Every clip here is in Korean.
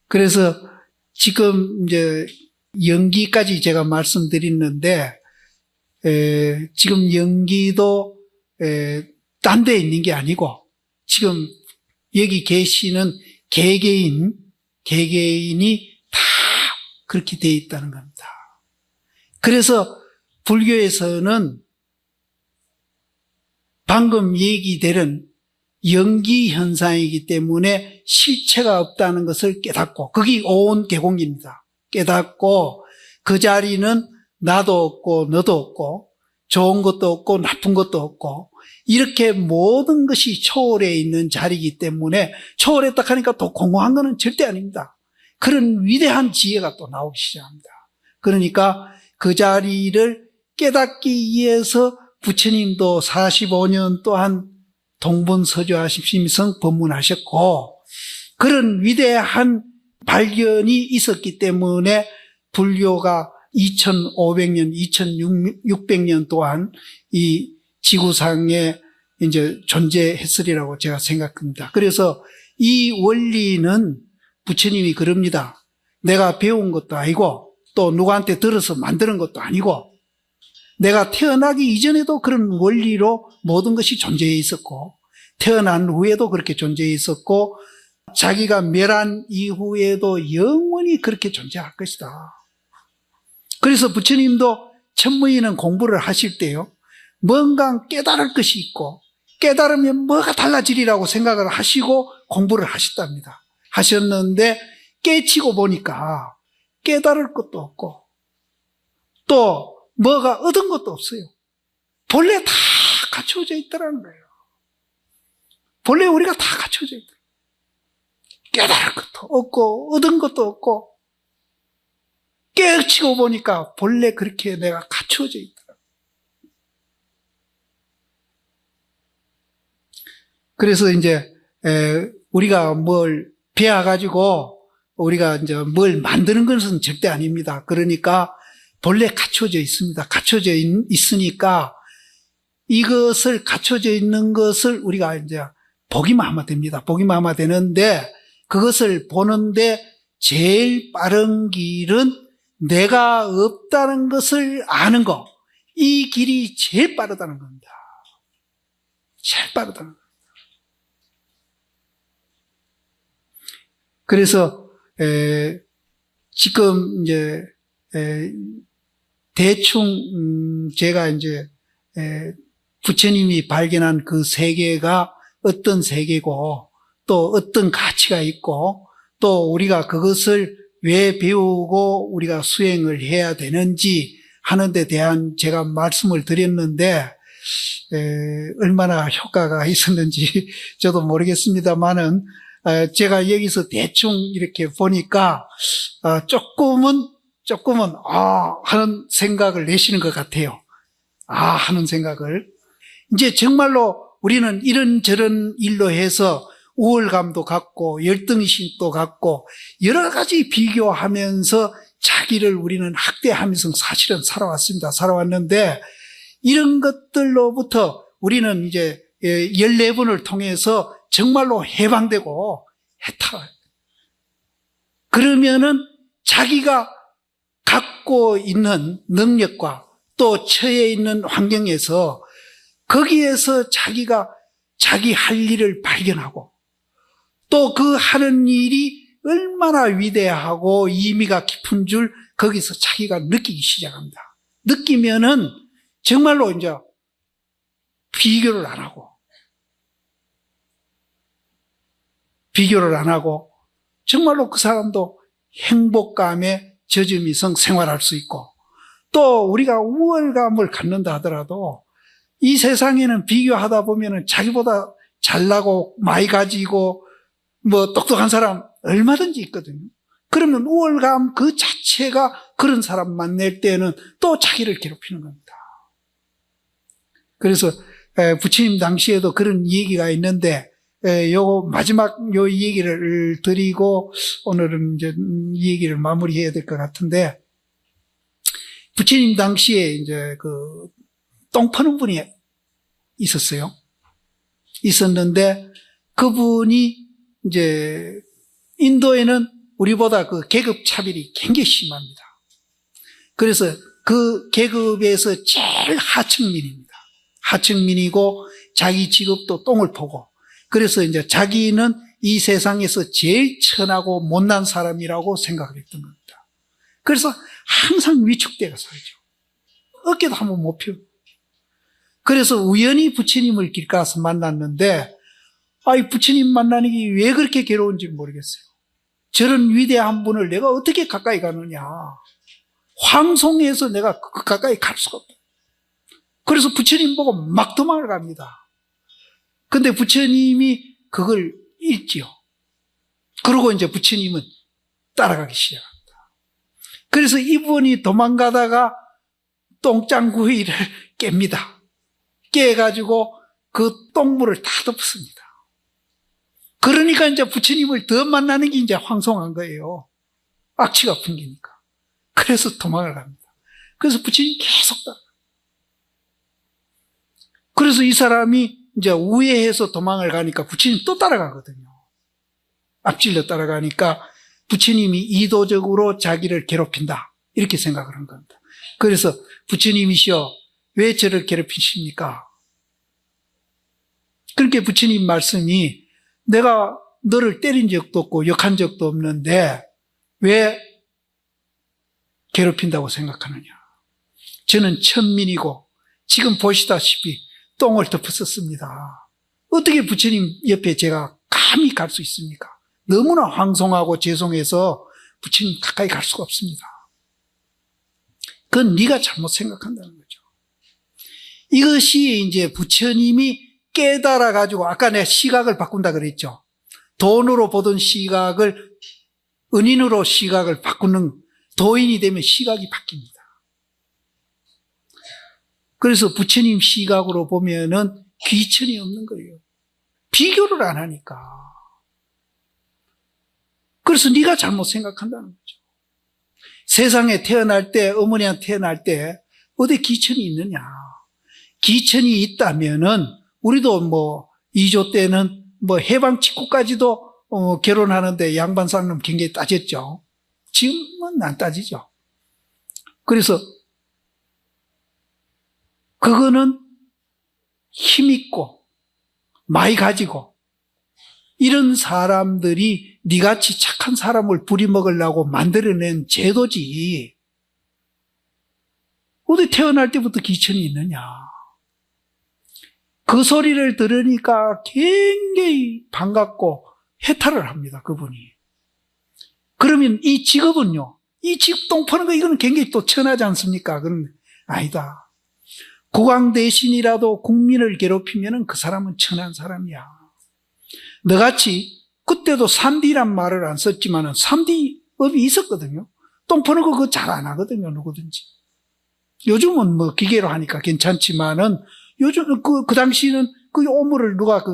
그래서 지금 이제 연기까지 제가 말씀드렸는데, 지금 연기도 딴 데 있는 게 아니고 지금 여기 계시는 개개인이 다 그렇게 돼 있다는 겁니다. 그래서 불교에서는 방금 얘기되는 연기 현상이기 때문에 실체가 없다는 것을 깨닫고, 그게 온 개공입니다. 깨닫고 그 자리는 나도 없고 너도 없고 좋은 것도 없고 나쁜 것도 없고 이렇게 모든 것이 초월해 있는 자리이기 때문에, 초월했다 하니까 또 공허한 것은 절대 아닙니다. 그런 위대한 지혜가 또 나오기 시작합니다. 그러니까 그 자리를 깨닫기 위해서 부처님도 45년 동안 동분서주하시면서 법문하셨고, 그런 위대한 발견이 있었기 때문에 불교가 2500년, 2600년 동안 이 지구상에 이제 존재했으리라고 제가 생각합니다. 그래서 이 원리는 부처님이 그럽니다. 내가 배운 것도 아니고 또 누구한테 들어서 만드는 것도 아니고, 내가 태어나기 이전에도 그런 원리로 모든 것이 존재해 있었고, 태어난 후에도 그렇게 존재해 있었고, 자기가 멸한 이후에도 영원히 그렇게 존재할 것이다. 그래서 부처님도 천무인은 공부를 하실 때요, 뭔가 깨달을 것이 있고 깨달으면 뭐가 달라지리라고 생각을 하시고 공부를 하셨답니다. 하셨는데 깨치고 보니까 깨달을 것도 없고 또 뭐가 얻은 것도 없어요. 본래 다 갖춰져 있더라는 거예요. 본래 우리가 다 갖춰져 있더라고요. 깨달을 것도 없고 얻은 것도 없고 깨치고 보니까 본래 그렇게 내가 갖춰져 있더라고요. 그래서 이제 우리가 뭘 배워가지고 우리가 이제 뭘 만드는 것은 절대 아닙니다. 그러니까 본래 갖춰져 있습니다. 갖춰져 있으니까 이것을 갖춰져 있는 것을 우리가 이제 보기만 하면 됩니다. 보기만 하면 되는데, 그것을 보는데 제일 빠른 길은 내가 없다는 것을 아는 거, 이 길이 제일 빠르다는 겁니다. 제일 빠르다는 겁니다. 그래서 지금 이제 대충 제가 이제 부처님이 발견한 그 세계가 어떤 세계고 또 어떤 가치가 있고 또 우리가 그것을 왜 배우고 우리가 수행을 해야 되는지 하는 데 대한 제가 말씀을 드렸는데 얼마나 효과가 있었는지 저도 모르겠습니다만은 제가 여기서 대충 이렇게 보니까 조금은 하는 생각을 내시는 것 같아요. 하는 생각을. 이제 정말로 우리는 이런저런 일로 해서 우월감도 갖고 열등의식도 갖고 여러 가지 비교하면서 자기를 우리는 학대하면서 사실은 살아왔는데, 이런 것들로부터 우리는 이제 14번을 통해서 정말로 해방되고 해탈해요. 그러면은 자기가 갖고 있는 능력과 또 처해 있는 환경에서 거기에서 자기가 자기 할 일을 발견하고 또 그 하는 일이 얼마나 위대하고 의미가 깊은 줄 거기서 자기가 느끼기 시작합니다. 느끼면은 정말로 이제 비교를 안 하고 정말로 그 사람도 행복감에 젖으면서 생활할 수 있고, 또 우리가 우월감을 갖는다 하더라도 이 세상에는 비교하다 보면은 자기보다 잘나고 많이 가지고 뭐 똑똑한 사람 얼마든지 있거든요. 그러면 우월감 그 자체가 그런 사람 만날 때는 또 자기를 괴롭히는 겁니다. 그래서 부처님 당시에도 그런 얘기가 있는데, 요 마지막 요 얘기를 드리고 오늘은 이제 이 얘기를 마무리해야 될 것 같은데, 부처님 당시에 이제 그 똥 파는 분이 있었어요. 있었는데 그분이 이제 인도에는 우리보다 그 계급 차별이 굉장히 심합니다. 그래서 그 계급에서 제일 하층민입니다. 하층민이고 자기 직업도 똥을 보고, 그래서 이제 자기는 이 세상에서 제일 천하고 못난 사람이라고 생각을 했던 겁니다. 그래서 항상 위축되어 살죠. 어깨도 한번 못 펴. 그래서 우연히 부처님을 길가에서 만났는데, 이 부처님 만나는 게 왜 그렇게 괴로운지 모르겠어요. 저런 위대한 분을 내가 어떻게 가까이 가느냐. 황송해서 내가 가까이 갈 수가 없다. 그래서 부처님 보고 막 도망을 갑니다. 근데 부처님이 그걸 읽지요. 그러고 이제 부처님은 따라가기 시작합니다. 그래서 이분이 도망가다가 똥장구이를 깹니다. 깨가지고 그 똥물을 다 덮습니다. 그러니까 이제 부처님을 더 만나는 게 이제 황송한 거예요. 악취가 풍기니까. 그래서 도망을 갑니다. 그래서 부처님 계속 따라. 그래서 이 사람이 이제 우회해서 도망을 가니까 부처님 또 따라가거든요. 앞질러 따라가니까 부처님이 의도적으로 자기를 괴롭힌다. 이렇게 생각을 한 겁니다. 그래서 부처님이시여, 왜 저를 괴롭히십니까? 그렇게 부처님 말씀이, 내가 너를 때린 적도 없고 욕한 적도 없는데 왜 괴롭힌다고 생각하느냐. 저는 천민이고 지금 보시다시피 똥을 덮었었습니다. 어떻게 부처님 옆에 제가 감히 갈 수 있습니까? 너무나 황송하고 죄송해서 부처님 가까이 갈 수가 없습니다. 그건 네가 잘못 생각한다는 거죠. 이것이 이제 부처님이 깨달아가지고, 아까 내가 시각을 바꾼다 그랬죠. 돈으로 보던 시각을 은인으로 시각을 바꾸는, 도인이 되면 시각이 바뀝니다. 그래서 부처님 시각으로 보면은 귀천이 없는 거예요. 비교를 안 하니까. 그래서 네가 잘못 생각한다는 거죠. 세상에 태어날 때, 어머니한테 태어날 때 어디 귀천이 있느냐. 귀천이 있다면은 우리도 뭐 2조 때는 뭐 해방 직후까지도 결혼하는데 양반 쌍놈 굉장히 따졌죠. 지금은 안 따지죠. 그래서 그거는 힘있고 많이 가지고 이런 사람들이 니같이 착한 사람을 부리먹으려고 만들어낸 제도지, 어디 태어날 때부터 귀천이 있느냐. 그 소리를 들으니까 굉장히 반갑고 해탈을 합니다, 그분이. 그러면 이 직업은요, 이 직업 똥 파는 거 이거는 굉장히 또 천하지 않습니까? 그건 아니다. 국왕 대신이라도 국민을 괴롭히면 그 사람은 천한 사람이야. 너같이 그때도 3D란 말을 안 썼지만 3D 업이 있었거든요. 똥 파는 거 그거 잘 안 하거든요, 누구든지. 요즘은 뭐 기계로 하니까 괜찮지만은 요즘 그 당시에는 그 오물을 누가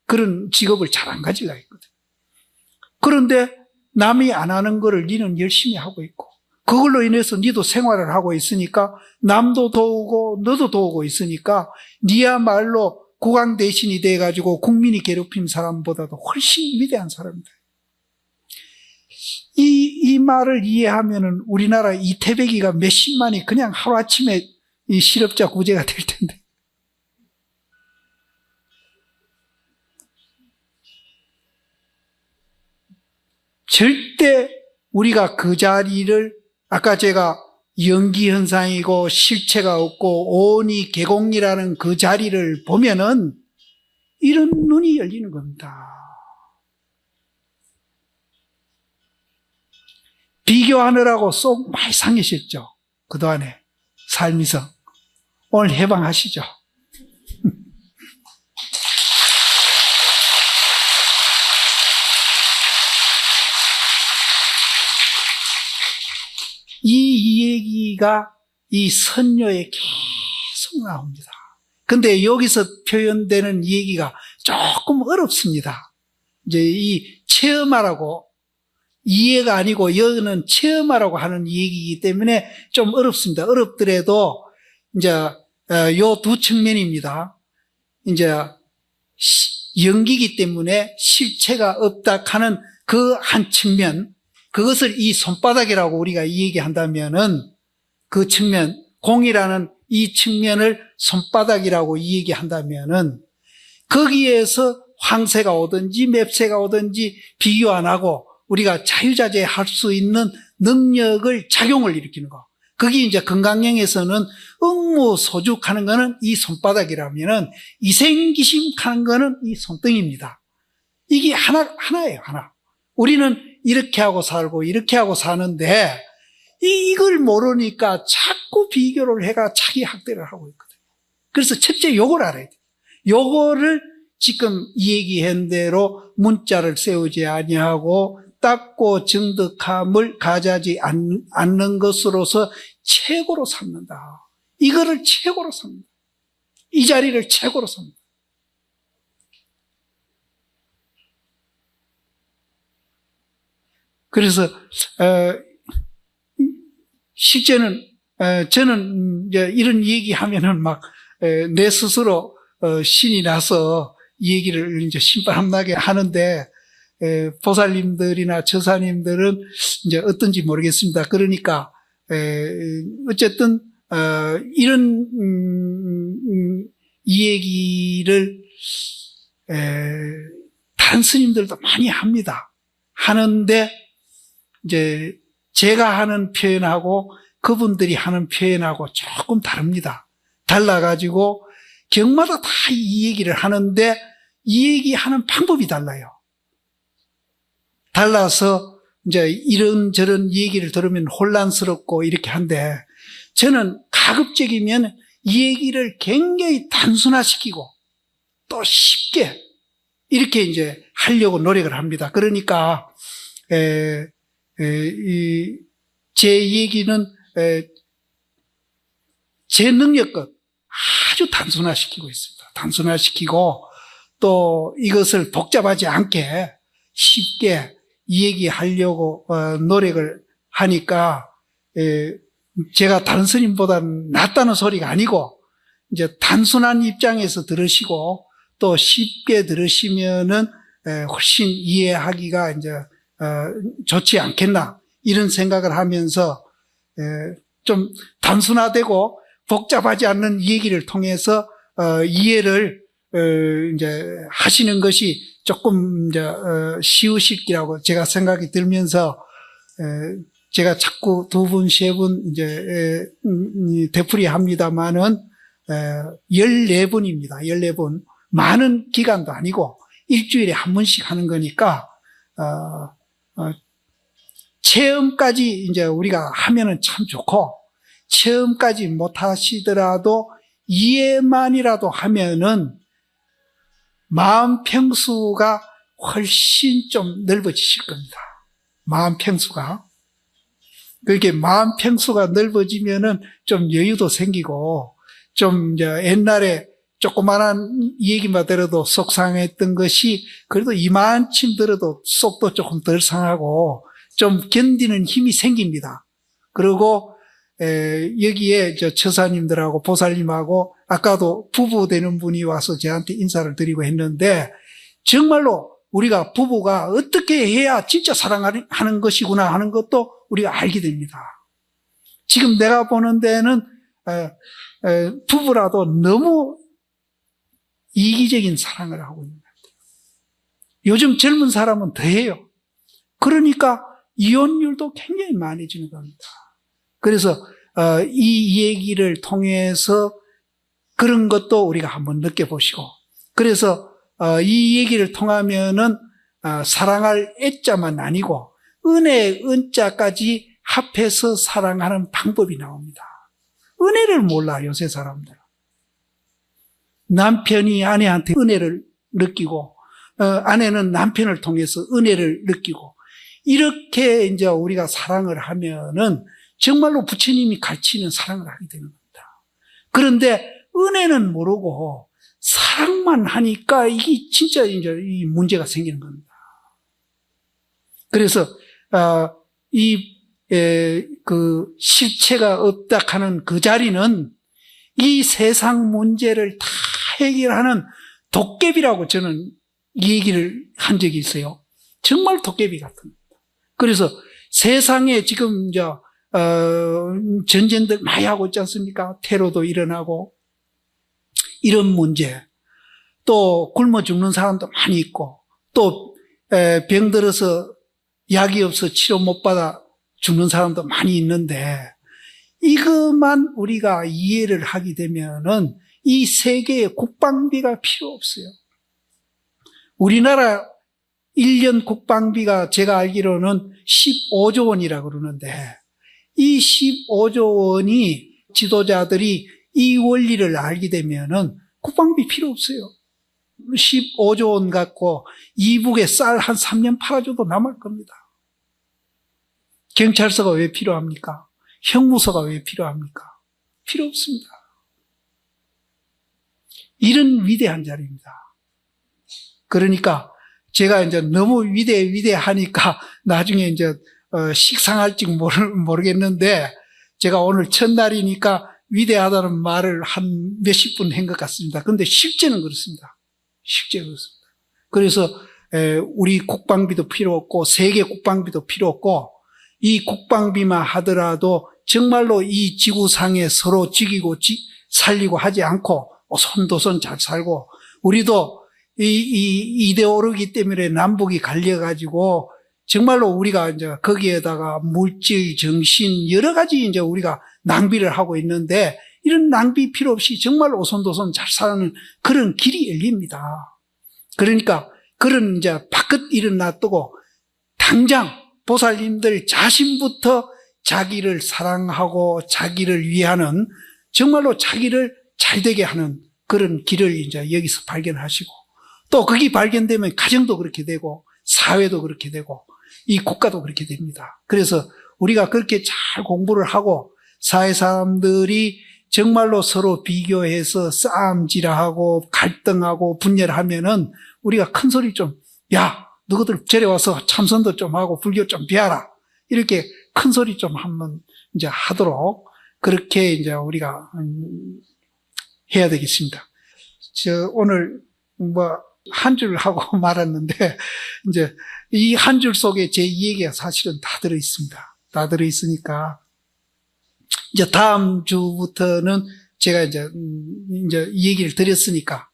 그런 직업을 잘 안 가지려 했거든. 그런데 남이 안 하는 거를 니는 열심히 하고 있고, 그걸로 인해서 니도 생활을 하고 있으니까 남도 도우고 너도 도우고 있으니까 니야말로 국왕 대신이 돼가지고 국민이 괴롭힌 사람보다도 훨씬 위대한 사람이다. 이 말을 이해하면은 우리나라 이태백이가 몇십만이 그냥 하루아침에 이 실업자 구제가 될 텐데. 절대 우리가 그 자리를, 아까 제가 연기현상이고 실체가 없고 오니 개공이라는 그 자리를 보면은 이런 눈이 열리는 겁니다. 비교하느라고 속 많이 상하셨죠? 그동안에 삶에서. 오늘 해방하시죠? 이 얘기가 이 선녀에 계속 나옵니다. 근데 여기서 표현되는 얘기가 조금 어렵습니다. 이제 이 체험하라고, 이해가 아니고 여기는 체험하라고 하는 얘기이기 때문에 좀 어렵습니다. 어렵더라도 이제 요 두 측면입니다. 이제 연기이기 때문에 실체가 없다 하는 그 한 측면, 그것을 이 손바닥이라고 우리가 얘기한다면은 그 측면, 공이라는 이 측면을 손바닥이라고 얘기한다면은 거기에서 황새가 오든지 맵새가 오든지 비교 안 하고 우리가 자유자재할 수 있는 능력을 작용을 일으키는 거. 거기 이제 건강형에서는 응무소죽하는 거는 이 손바닥이라면은 이생기심하는 거는 이 손등입니다. 이게 하나예요, 하나. 우리는 이렇게 하고 살고 이렇게 하고 사는데 이걸 모르니까 자꾸 비교를 해가 자기 학대를 하고 있거든요. 그래서 첫째 요걸 알아야 돼요. 요거를 지금 얘기한 대로 문자를 세우지 아니하고 닦고 정득함을 가져지 않는 것으로서 최고로 삼는다. 이거를 최고로 삼는다. 이 자리를 최고로 삼는다. 그래서 실제는 저는 이제 이런 얘기하면은 막 내 스스로 신이 나서 이 얘기를 이제 신바람나게 하는데 보살님들이나 처사님들은 이제 어떤지 모르겠습니다. 그러니까 어쨌든 이런 이 얘기를 다른 스님들도 많이 합니다. 하는데 이제 제가 하는 표현하고 그분들이 하는 표현하고 조금 다릅니다. 달라가지고 경마다 다 이 얘기를 하는데 이 얘기하는 방법이 달라요. 달라서 이제 이런저런 얘기를 들으면 혼란스럽고 이렇게 한데 저는 가급적이면 이 얘기를 굉장히 단순화시키고 또 쉽게 이렇게 이제 하려고 노력을 합니다. 그러니까 제 얘기는 제 능력껏 아주 단순화시키고 있습니다. 단순화시키고 또 이것을 복잡하지 않게 쉽게 얘기하려고 노력을 하니까 제가 다른 스님보다는 낫다는 소리가 아니고 이제 단순한 입장에서 들으시고 또 쉽게 들으시면은 훨씬 이해하기가 이제 좋지 않겠나 이런 생각을 하면서 좀 단순화되고 복잡하지 않는 얘기를 통해서 이해를 이제 하시는 것이 조금 이제 쉬우실기라고 제가 생각이 들면서 제가 자꾸 두 분, 세 분 이제 되풀이 합니다만은 14분입니다. 14분. 많은 기간도 아니고 일주일에 한 번씩 하는 거니까 체험까지 이제 우리가 하면은 참 좋고 체험까지 못 하시더라도 이해만이라도 하면은 마음 평수가 훨씬 좀 넓어지실 겁니다. 마음 평수가. 그렇게 마음 평수가 넓어지면은 좀 여유도 생기고 좀 이제 옛날에 조그만한 얘기만 들어도 속상했던 것이 그래도 이만큼 들어도 속도 조금 덜 상하고 좀 견디는 힘이 생깁니다. 그리고 여기에 저 처사님들하고 보살님하고 아까도 부부 되는 분이 와서 저한테 인사를 드리고 했는데 정말로 우리가 부부가 어떻게 해야 진짜 사랑하는 것이구나 하는 것도 우리가 알게 됩니다. 지금 내가 보는 데는 부부라도 너무 이기적인 사랑을 하고 있는 것 같아요. 요즘 젊은 사람은 더해요. 그러니까 이혼율도 굉장히 많아지는 겁니다. 그래서 이 얘기를 통해서 그런 것도 우리가 한번 느껴보시고 그래서 이 얘기를 통하면은 사랑할 애자만 아니고 은혜의 은자까지 합해서 사랑하는 방법이 나옵니다. 은혜를 몰라 요새 사람들. 남편이 아내한테 은혜를 느끼고 아내는 남편을 통해서 은혜를 느끼고 이렇게 이제 우리가 사랑을 하면은 정말로 부처님이 가르치는 사랑을 하게 되는 겁니다. 그런데 은혜는 모르고 사랑만 하니까 이게 진짜 이제 이 문제가 생기는 겁니다. 그래서 그 실체가 없다 하는 그 자리는 이 세상 문제를 다 해결하는 도깨비라고 저는 얘기를 한 적이 있어요. 정말 도깨비 같은 겁니다. 그래서 세상에 지금 전쟁들 많이 하고 있지 않습니까? 테러도 일어나고 이런 문제, 또 굶어 죽는 사람도 많이 있고, 또 병들어서 약이 없어 치료 못 받아 죽는 사람도 많이 있는데, 이것만 우리가 이해를 하게 되면은 이 세계의 국방비가 필요 없어요. 우리나라 1년 국방비가 제가 알기로는 15조 원이라고 그러는데, 이 15조 원이 지도자들이 이 원리를 알게 되면은 국방비 필요 없어요. 15조 원 갖고 이북에 쌀 한 3년 팔아줘도 남을 겁니다. 경찰서가 왜 필요합니까? 형무소가 왜 필요합니까? 필요 없습니다. 이런 위대한 자리입니다. 그러니까 제가 이제 너무 위대하니까 나중에 이제 식상할지 모르겠는데, 제가 오늘 첫날이니까 위대하다는 말을 한 몇십 분 한 것 같습니다. 그런데 실제는 그렇습니다. 실제 그렇습니다. 그래서 우리 국방비도 필요 없고 세계 국방비도 필요 없고, 이 국방비만 하더라도 정말로 이 지구상에 서로 죽이고 살리고 하지 않고 오손도손 잘 살고, 우리도 이 이데올로기 때문에 남북이 갈려가지고 정말로 우리가 이제 거기에다가 물질, 정신 여러 가지 이제 우리가 낭비를 하고 있는데, 이런 낭비 필요 없이 정말 오손도손 잘 사는 그런 길이 열립니다. 그러니까 그런 이제 바깥 일은 놔두고 당장 보살님들 자신부터 자기를 사랑하고 자기를 위하는, 정말로 자기를 잘되게 하는 그런 길을 이제 여기서 발견하시고, 또 그게 발견되면 가정도 그렇게 되고 사회도 그렇게 되고 이 국가도 그렇게 됩니다. 그래서 우리가 그렇게 잘 공부를 하고 사회 사람들이 정말로 서로 비교해서 싸움질하고 갈등하고 분열하면은 우리가 큰 소리 좀, 야, 너희들 저리 와서 참선도 좀 하고 불교 좀 배워라, 이렇게 큰 소리 좀 한번 이제 하도록 그렇게 이제 우리가 해야 되겠습니다. 오늘 한 줄 하고 말았는데, 이제 이 한 줄 속에 제 얘기가 사실은 다 들어 있습니다. 다 들어 있으니까 이제 다음 주부터는 제가 이제 이 얘기를 드렸으니까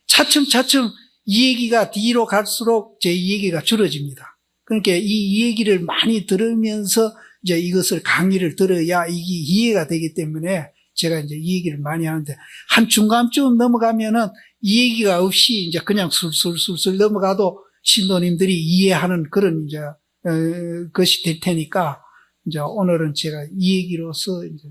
차츰차츰 이 얘기가 뒤로 갈수록 제 얘기가 줄어집니다. 그러니까 이 얘기를 많이 들으면서 이제 이것을 강의를 들어야 이게 이해가 되기 때문에 제가 이제 이 얘기를 많이 하는데, 한 중간쯤 넘어가면은 이 얘기가 없이 이제 그냥 술술 넘어가도 신도님들이 이해하는 그런 이제 것이 될 테니까, 이제 오늘은 제가 이 얘기로서 이제